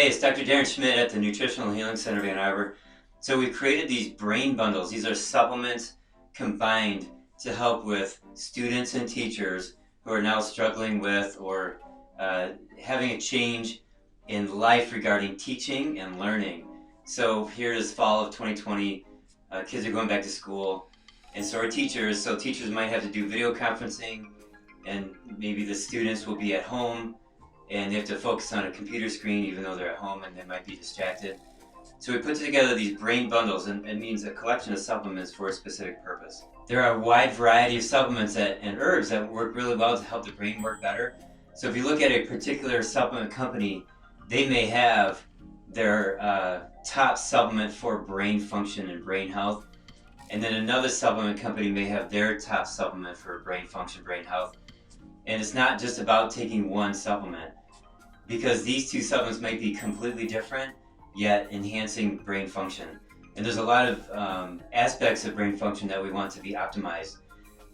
Hey, it's Dr. Darren Schmidt at the Nutritional Healing Center of Ann Arbor. So we created these brain bundles. These are supplements combined to help with students and teachers who are now struggling with or having a change in life regarding teaching and learning. So here is fall of 2020. Kids are going back to school, and so are teachers. So teachers might have to do video conferencing, and maybe the students will be at home and they have to focus on a computer screen even though they're at home and they might be distracted. So we put together these brain bundles, and it means a collection of supplements for a specific purpose. There are a wide variety of supplements and herbs that work really well to help the brain work better. So if you look at a particular supplement company, they may have their top supplement for brain function and brain health, and then another supplement company may have their top supplement for brain function, brain health. And it's not just about taking one supplement, because these two supplements might be completely different, yet enhancing brain function. And there's a lot of aspects of brain function that we want to be optimized.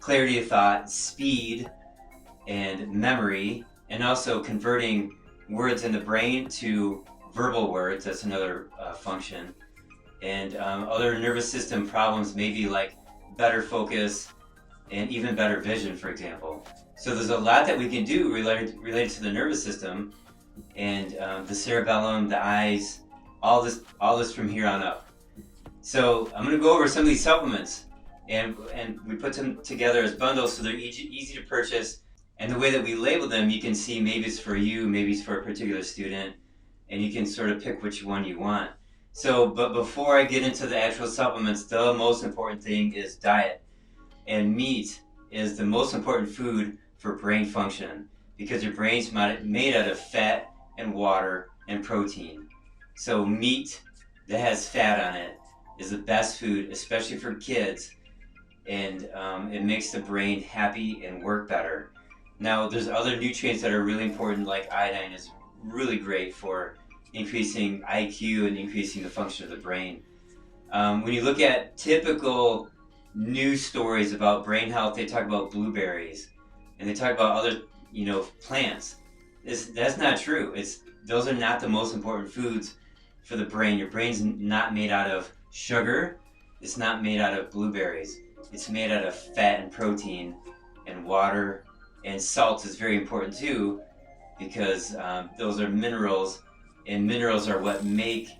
Clarity of thought, speed, and memory, and also converting words in the brain to verbal words, that's another function. And other nervous system problems may be like better focus and even better vision, for example. So there's a lot that we can do related to the nervous system and the cerebellum, the eyes, all this from here on up. So I'm going to go over some of these supplements, and we put them together as bundles so they're easy to purchase. And the way that we label them, you can see maybe it's for you, maybe it's for a particular student, and you can sort of pick which one you want. So, but before I get into the actual supplements, the most important thing is diet. And meat is the most important food for brain function, because your brain's made out of fat and water and protein. So meat that has fat on it is the best food, especially for kids, and it makes the brain happy and work better. Now there's other nutrients that are really important, like iodine is really great for increasing IQ and increasing the function of the brain. When you look at typical news stories about brain health, they talk about blueberries and they talk about other plants. That's not true. Those are not the most important foods for the brain. Your brain's not made out of sugar. It's not made out of blueberries. It's made out of fat and protein and water, and salt is very important too, because those are minerals, and minerals are what make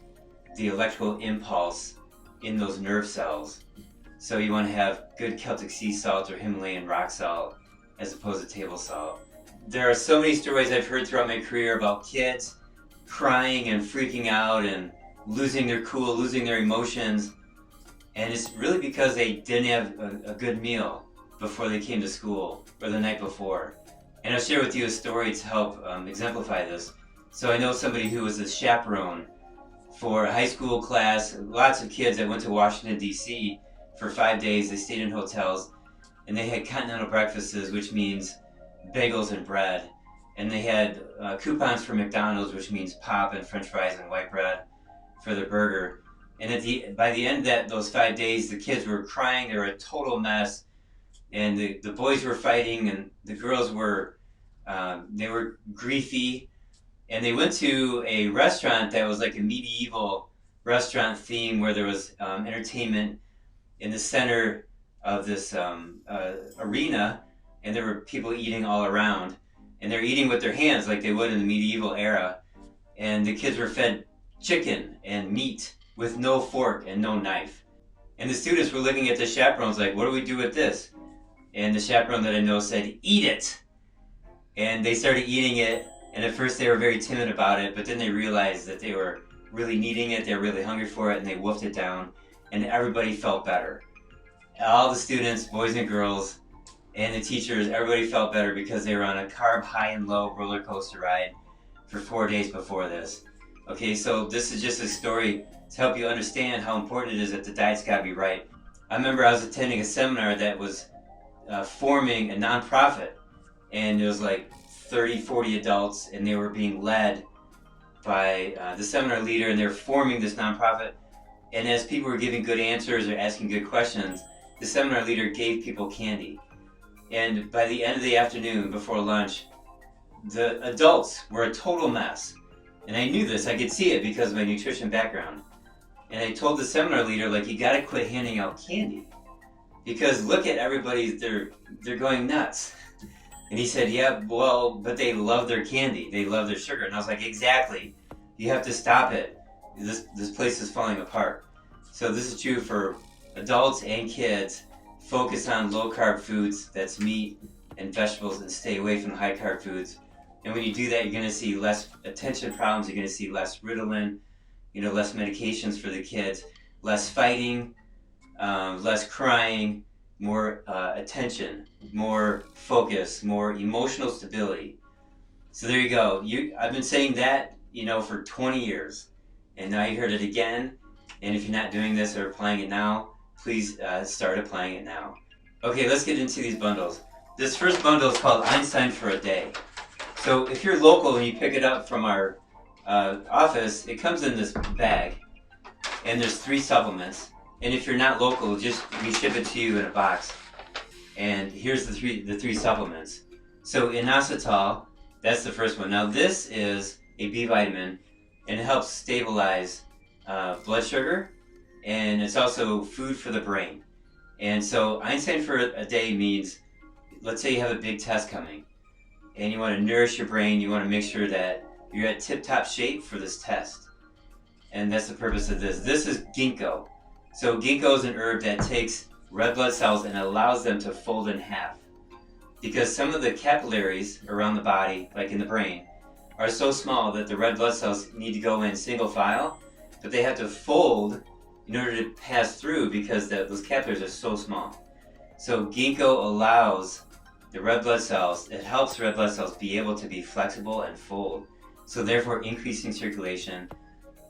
the electrical impulse in those nerve cells. So you want to have good Celtic sea salt or Himalayan rock salt as opposed to table salt. There are so many stories I've heard throughout my career about kids crying and freaking out and losing their cool, losing their emotions. And it's really because they didn't have a good meal before they came to school or the night before. And I'll share with you a story to help exemplify this. So I know somebody who was a chaperone for a high school class, lots of kids that went to Washington, D.C. for 5 days. They stayed in hotels, and they had continental breakfasts, which means bagels and bread. And they had coupons for McDonald's, which means pop and french fries and white bread for their burger. And by the end of those 5 days, the kids were crying. They were a total mess. And the boys were fighting, and the girls were griefy. And they went to a restaurant that was like a medieval restaurant theme, where there was entertainment in the center of this arena, and there were people eating all around, and they're eating with their hands like they would in the medieval era. And the kids were fed chicken and meat with no fork and no knife. And the students were looking at the chaperones like, what do we do with this? And the chaperone that I know said, eat it. And they started eating it, and at first they were very timid about it, but then they realized that they were really needing it, they were really hungry for it, and they wolfed it down, and everybody felt better. All the students, boys and girls, and the teachers, everybody felt better because they were on a carb high and low roller coaster ride for 4 days before this. Okay, so this is just a story to help you understand how important it is that the diet's got to be right. I remember I was attending a seminar that was forming a nonprofit, and it was like 30, 40 adults, and they were being led by the seminar leader, and they were forming this nonprofit. And as people were giving good answers or asking good questions, the seminar leader gave people candy. And by the end of the afternoon, before lunch, the adults were a total mess. And I knew this, I could see it because of my nutrition background. And I told the seminar leader, like, you gotta quit handing out candy. Because look at everybody, they're going nuts. And he said, yeah, well, but they love their candy. They love their sugar. And I was like, exactly. You have to stop it. This place is falling apart. So this is true for adults and kids. Focus on low-carb foods. That's meat and vegetables, and stay away from the high-carb foods. And when you do that, you're going to see less attention problems. You're going to see less Ritalin, less medications for the kids, less fighting, less crying, more attention, more focus, more emotional stability. So there you go. I've been saying that, for 20 years. And now you heard it again. And if you're not doing this or applying it now, please start applying it now. Okay, let's get into these bundles. This first bundle is called Einstein for a Day. So if you're local and you pick it up from our office, it comes in this bag. And there's 3 supplements. And if you're not local, we ship it to you in a box. And here's the three supplements. So inositol, that's the first one. Now this is a B vitamin, and it helps stabilize blood sugar, and it's also food for the brain. And so Einstein for a Day means, let's say you have a big test coming, and you want to nourish your brain, you want to make sure that you're at tip-top shape for this test. And that's the purpose of this. This is ginkgo. So ginkgo is an herb that takes red blood cells and allows them to fold in half. Because some of the capillaries around the body, like in the brain, are so small that the red blood cells need to go in single file, but they have to fold in order to pass through because those capillaries are so small. So ginkgo allows the red blood cells, it helps red blood cells be able to be flexible and fold. So therefore increasing circulation,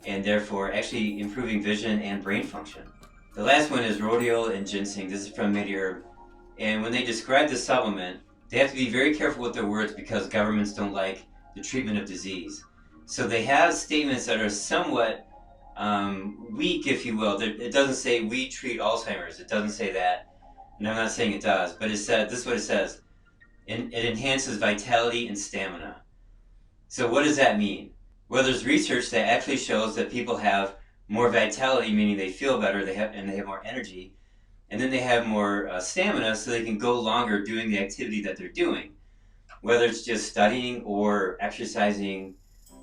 and therefore actually improving vision and brain function. The last one is rhodiola and ginseng. This is from MediHerb. And when they describe the supplement, they have to be very careful with their words because governments don't like the treatment of disease. So they have statements that are somewhat weak, if you will. It doesn't say we treat Alzheimer's. It doesn't say that. And I'm not saying it does, but this is what it says. It enhances vitality and stamina. So what does that mean? Well, there's research that actually shows that people have more vitality, meaning they feel better, they have more energy, and then they have more stamina, so they can go longer doing the activity that they're doing, whether it's just studying or exercising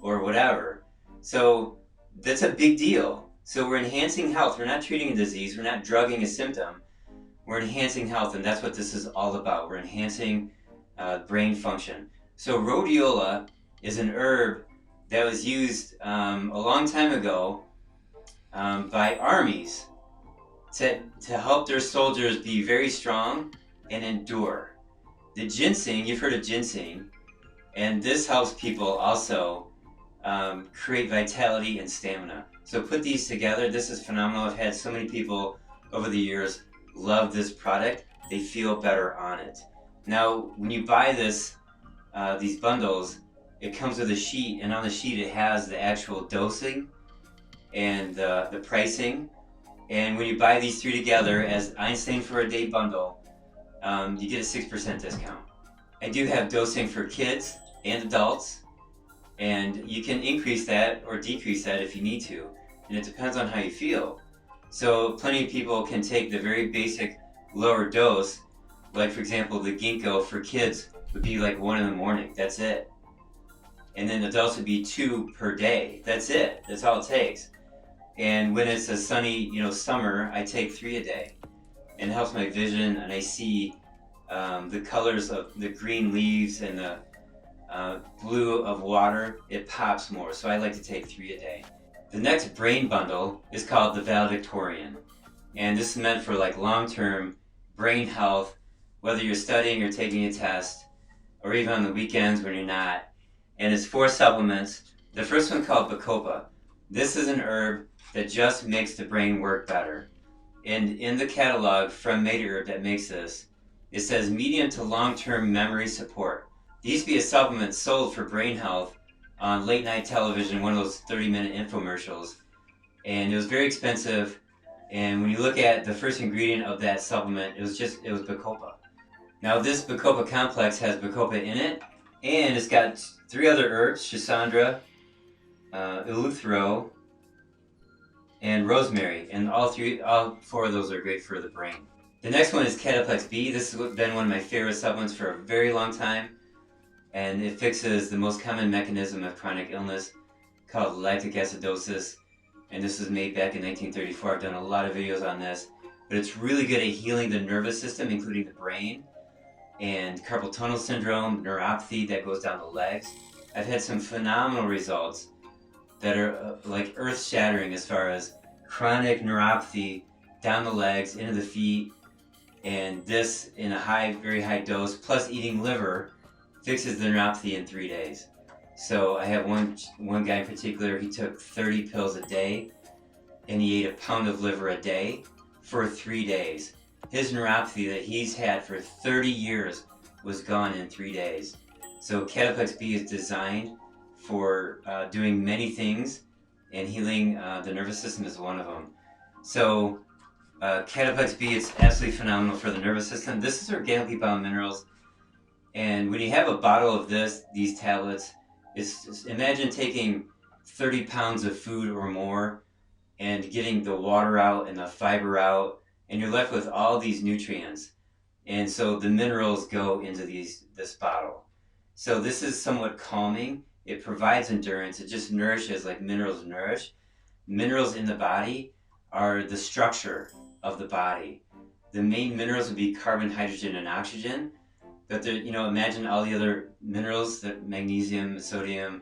or whatever. So that's a big deal. So we're enhancing health. We're not treating a disease. We're not drugging a symptom. We're enhancing health, and that's what this is all about. We're enhancing brain function. So rhodiola is an herb that was used a long time ago by armies to help their soldiers be very strong and endure. The ginseng, you've heard of ginseng, and this helps people also create vitality and stamina. So put these together. This is phenomenal. I've had so many people over the years love this product. They feel better on it. Now, when you buy these bundles, it comes with a sheet, and on the sheet it has the actual dosing and the pricing. And when you buy these 3 together as Einstein for a Day bundle, you get a 6% discount. I do have dosing for kids and adults, and you can increase that or decrease that if you need to, and it depends on how you feel. So plenty of people can take the very basic lower dose, like for example the ginkgo for kids would be like 1 in the morning, that's it. And then adults would be 2 per day. That's it. That's all it takes. And when it's a sunny, summer, I take 3 a day. And it helps my vision, and I see the colors of the green leaves and the blue of water. It pops more, so I like to take 3 a day. The next brain bundle is called the Valedictorian. And this is meant for like long-term brain health, whether you're studying or taking a test, or even on the weekends when you're not. And it's 4 supplements. The first one called Bacopa. This is an herb that just makes the brain work better. And in the catalog from MediHerb that makes this, it says medium to long-term memory support. There used to be a supplement sold for brain health on late night television, one of those 30-minute infomercials. And it was very expensive. And when you look at the first ingredient of that supplement, it was Bacopa. Now this Bacopa complex has Bacopa in it, and it's got 3 other herbs, Schisandra, Lutheran, and rosemary, and all four of those are great for the brain. The next one is Cataplex B. This has been one of my favorite supplements for a very long time, and it fixes the most common mechanism of chronic illness called lactic acidosis, and this was made back in 1934. I've done a lot of videos on this, but it's really good at healing the nervous system, including the brain, and carpal tunnel syndrome, neuropathy that goes down the legs. I've had some phenomenal results that are like earth-shattering as far as chronic neuropathy down the legs, into the feet, and this in a very high dose, plus eating liver, fixes the neuropathy in 3 days. So I have one guy in particular, he took 30 pills a day, and he ate a pound of liver a day for 3 days. His neuropathy that he's had for 30 years was gone in 3 days. So Cataplex B is designed for doing many things, and healing the nervous system is one of them. So Cataplex B is absolutely phenomenal for the nervous system. This is organically bound minerals, and when you have a bottle of these tablets, imagine taking 30 pounds of food or more and getting the water out and the fiber out, and you're left with all these nutrients. And so the minerals go into this bottle. So this is somewhat calming. It provides endurance. It just nourishes like minerals nourish. Minerals in the body are the structure of the body. The main minerals would be carbon, hydrogen, and oxygen. But imagine all the other minerals, that magnesium, sodium,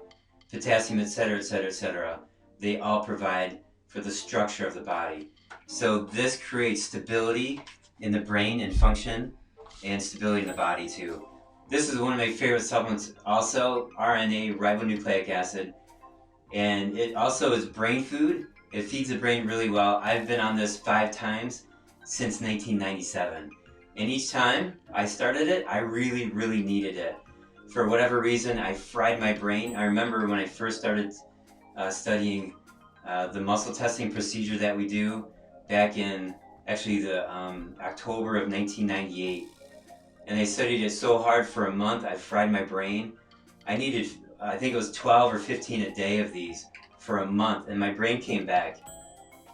potassium, etc., etc., etc. They all provide for the structure of the body. So this creates stability in the brain and function, and stability in the body too. This is one of my favorite supplements also, RNA, ribonucleic acid, and it also is brain food. It feeds the brain really well. I've been on this 5 times since 1997. And each time I started it, I really, really needed it. For whatever reason, I fried my brain. I remember when I first started studying the muscle testing procedure that we do back in actually the October of 1998. And I studied it so hard for a month, I fried my brain. I needed, I think it was 12 or 15 a day of these for a month, and my brain came back.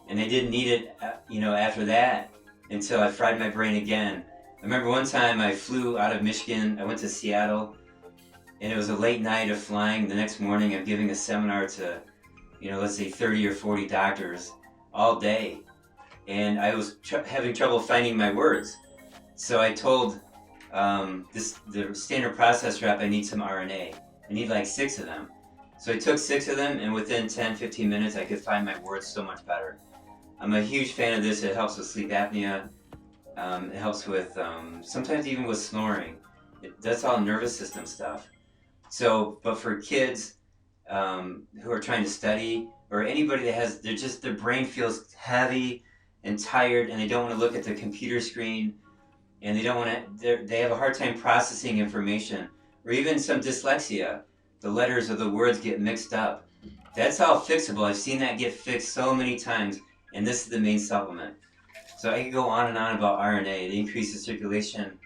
And I didn't need it, after that until I fried my brain again. I remember one time I flew out of Michigan, I went to Seattle, and it was a late night of flying. The next morning I'm giving a seminar to, let's say 30 or 40 doctors all day. And I was having trouble finding my words. So I told the standard process rep, I need some RNA. I need like 6 of them. So I took 6 of them, and within 10-15 minutes I could find my words so much better. I'm a huge fan of this. It helps with sleep apnea. It helps with sometimes even with snoring. That's all nervous system stuff. So, but for kids who are trying to study, or anybody that has, their brain feels heavy and tired, and they don't want to look at the computer screen, and they don't want to, they have a hard time processing information, or even some dyslexia. The letters or the words get mixed up. That's all fixable. I've seen that get fixed so many times, and this is the main supplement. So I could go on and on about RNA. It increases circulation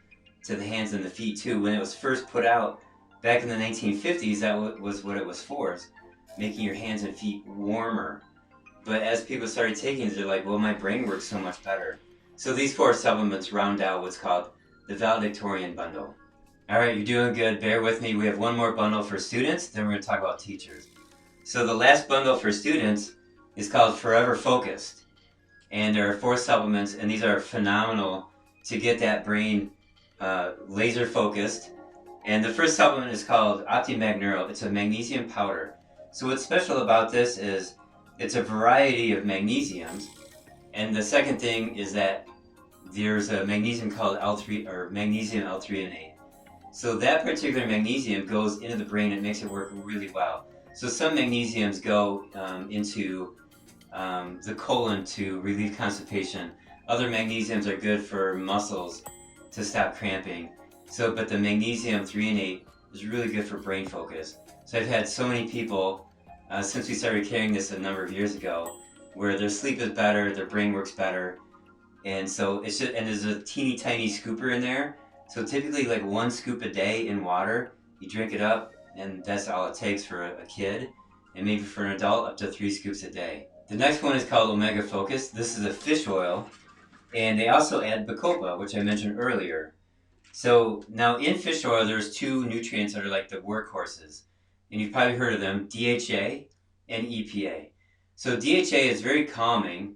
to the hands and the feet too. When it was first put out back in the 1950s, that was what it was for, making your hands and feet warmer. But as people started taking it, they're like, well, my brain works so much better. So these 4 supplements round out what's called the Valedictorian bundle. All right, you're doing good. Bear with me. We have one more bundle for students, then we're going to talk about teachers. So the last bundle for students is called Forever Focused. And there are 4 supplements, and these are phenomenal to get that brain laser focused. And the first supplement is called OptiMag Neuro. It's a magnesium powder. So what's special about this is it's a variety of magnesiums. And the second thing is that there's a magnesium called L3, or magnesium L-threonate. So that particular magnesium goes into the brain and makes it work really well. So some magnesiums go into the colon to relieve constipation. Other magnesiums are good for muscles to stop cramping. So, but the magnesium threonate is really good for brain focus. So I've had so many people since we started carrying this a number of years ago, where their sleep is better, their brain works better, and so it's just, and there's a teeny tiny scooper in there. So typically like 1 scoop a day in water, you drink it up, and that's all it takes for a kid. and maybe for an adult, up to 3 scoops a day. The next one is called Omega Focus. This is a fish oil, and they also add bacopa, which I mentioned earlier. So now in fish oil, there's 2 nutrients that are like the workhorses, and you've probably heard of them, DHA and EPA. So DHA is very calming,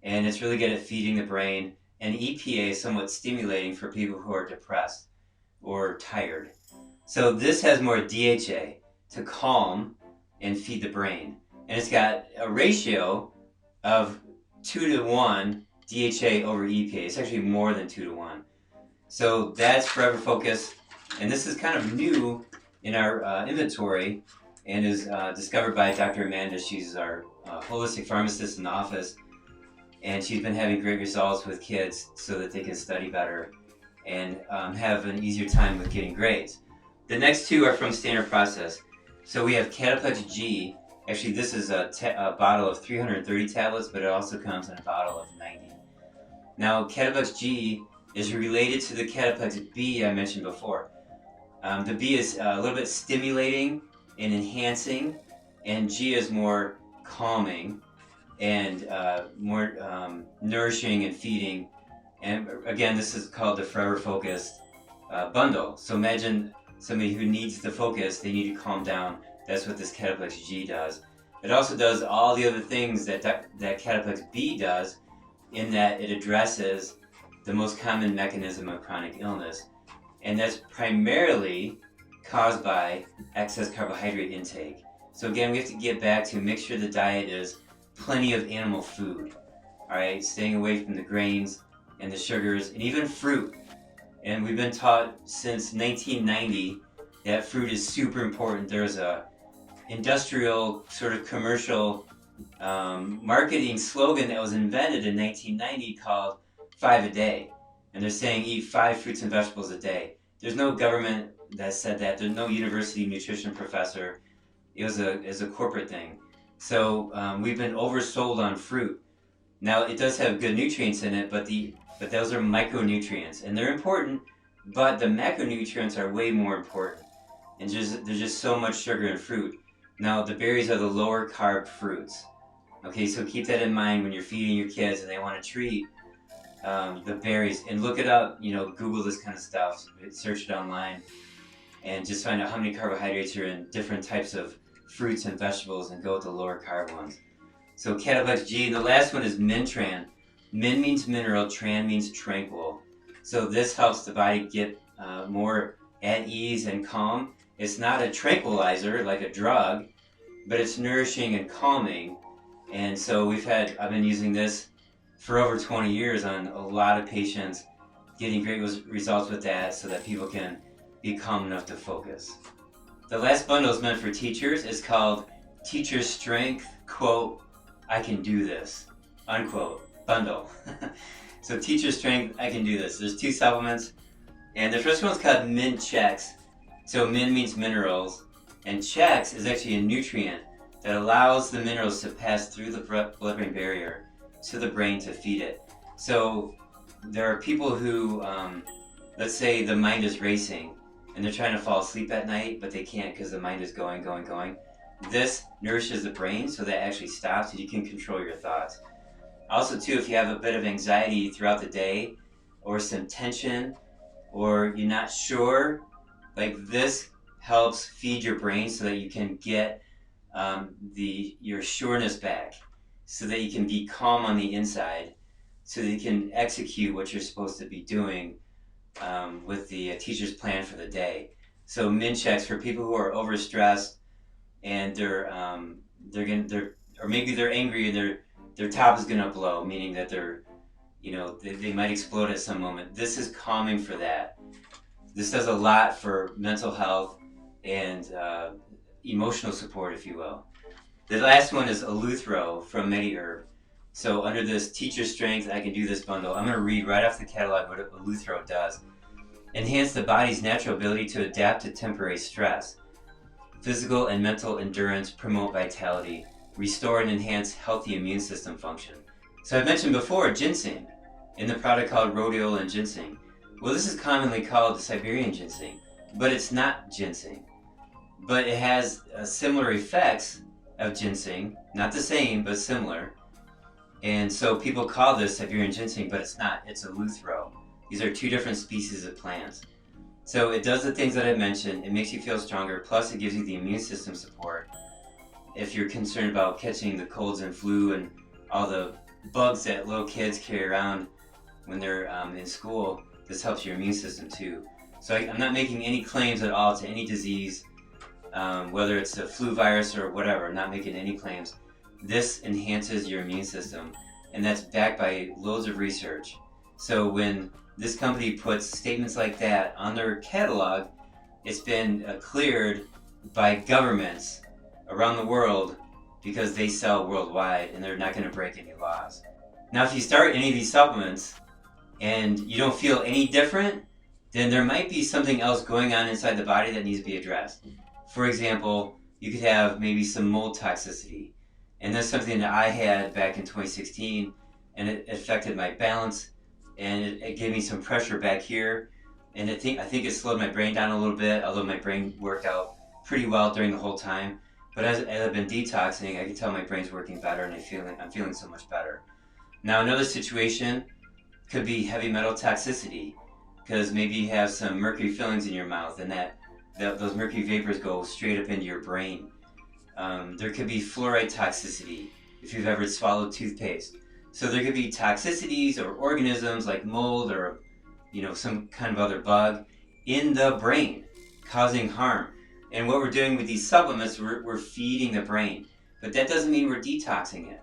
and it's really good at feeding the brain, and EPA is somewhat stimulating for people who are depressed or tired. So this has more DHA to calm and feed the brain, and it's got a ratio of 2 to 1 DHA over EPA. It's actually more than 2 to 1. So that's Forever Focus, and this is kind of new in our inventory, and is discovered by Dr. Amanda. She's our holistic pharmacist in the office, and she's been having great results with kids so that they can study better and have an easier time with getting grades. The next 2 are from Standard Process. So we have Cataplex G. Actually, this is a bottle of 330 tablets, but it also comes in a bottle of 90. Now, Cataplex G is related to the Cataplex B I mentioned before. The B is a little bit stimulating and enhancing, and G is more calming and more nourishing and feeding. And again, this is called the Forever Focused bundle. So imagine somebody who needs to focus, they need to calm down. That's what this Cataplex G does. It also does all the other things that Cataplex B does, in that it addresses the most common mechanism of chronic illness, and that's primarily caused by excess carbohydrate intake. So again, we have to get back to make sure the diet is plenty of animal food, all right, staying away from the grains and the sugars and even fruit. And we've been taught since 1990 that fruit is super important. There's a industrial sort of commercial marketing slogan that was invented in 1990 called 5 a day, and they're saying eat 5 fruits and vegetables a day. There's no government that said that. There's no university nutrition professor. It was a corporate thing. So we've been oversold on fruit. Now it does have good nutrients in it, but those are micronutrients, and they're important, but the macronutrients are way more important. And there's just so much sugar in fruit. Now the berries are the lower carb fruits. Okay, so keep that in mind when you're feeding your kids and they want to treat the berries, and look it up, Google this kind of stuff, search it online, and just find out how many carbohydrates are in different types of fruits and vegetables and go with the lower carb ones. So Cataplex G, the last one is Mintran. Min means mineral, tran means tranquil. So this helps the body get more at ease and calm. It's not a tranquilizer like a drug, but it's nourishing and calming. And so I've been using this for over 20 years on a lot of patients, getting great results with that so that people can be calm enough to focus. The last bundle is meant for teachers. It's called Teacher Strength, quote, I can do this, unquote, bundle. So Teacher Strength, I can do this. There's 2 supplements, and the first one's called Min Chex. So Min means minerals, and Chex is actually a nutrient that allows the minerals to pass through the blood-brain barrier to the brain to feed it. So there are people who, let's say the mind is racing and they're trying to fall asleep at night, but they can't because the mind is going. This nourishes the brain so that actually stops and you can control your thoughts. Also too, if you have a bit of anxiety throughout the day or some tension or you're not sure, like this helps feed your brain so that you can get your sureness back, so that you can be calm on the inside, so that you can execute what you're supposed to be doing with the teacher's plan for the day. So Min-Chex for people who are overstressed and or maybe they're angry and their top is gonna blow, meaning that they might explode at some moment. This is calming for that. This does a lot for mental health and emotional support, if you will. The last one is Eleuthero from MediHerb. So under this Teacher Strength, I can do this bundle. I'm going to read right off the catalog what Eleuthero does. Enhance the body's natural ability to adapt to temporary stress. Physical and mental endurance, promote vitality. Restore and enhance healthy immune system function. So I mentioned before ginseng in the product called rhodiola ginseng. Well, this is commonly called the Siberian ginseng, but it's not ginseng. But it has similar effects of ginseng, not the same, but similar. And so people call this Siberian ginseng, but it's not. It's a Lutheran. These are two different species of plants. So it does the things that I mentioned. It makes you feel stronger, plus it gives you the immune system support. If you're concerned about catching the colds and flu and all the bugs that little kids carry around when they're in school, this helps your immune system too. So I'm not making any claims at all to any disease, whether it's a flu virus or whatever. I'm not making any claims. This enhances your immune system, and that's backed by loads of research. So when this company puts statements like that on their catalog, it's been cleared by governments around the world because they sell worldwide and they're not going to break any laws. Now, if you start any of these supplements and you don't feel any different, then there might be something else going on inside the body that needs to be addressed. For example, you could have maybe some mold toxicity. And that's something that I had back in 2016, and it affected my balance, and it gave me some pressure back here. And I think it slowed my brain down a little bit, although my brain worked out pretty well during the whole time. But as I've been detoxing, I can tell my brain's working better, and I'm feeling so much better. Now, another situation could be heavy metal toxicity, because maybe you have some mercury fillings in your mouth, and those mercury vapors go straight up into your brain. There could be fluoride toxicity if you've ever swallowed toothpaste. So there could be toxicities or organisms like mold or some kind of other bug in the brain causing harm. And what we're doing with these supplements, we're feeding the brain. But that doesn't mean we're detoxing it.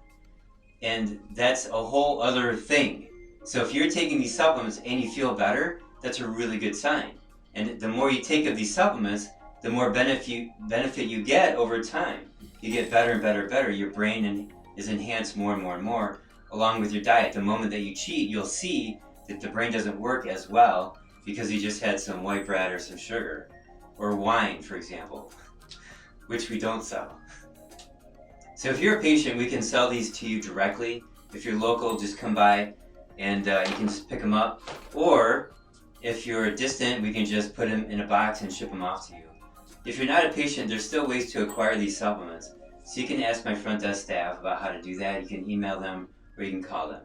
And that's a whole other thing. So if you're taking these supplements and you feel better, that's a really good sign. And the more you take of these supplements, the more benefit you get over time. You get better and better and better. Your brain is enhanced more and more and more along with your diet. The moment that you cheat, you'll see that the brain doesn't work as well because you just had some white bread or some sugar. Or wine, for example, which we don't sell. So if you're a patient, we can sell these to you directly. If you're local, just come by and you can just pick them up. Or if you're distant, we can just put them in a box and ship them off to you. If you're not a patient, there's still ways to acquire these supplements. So you can ask my front desk staff about how to do that. You can email them or you can call them.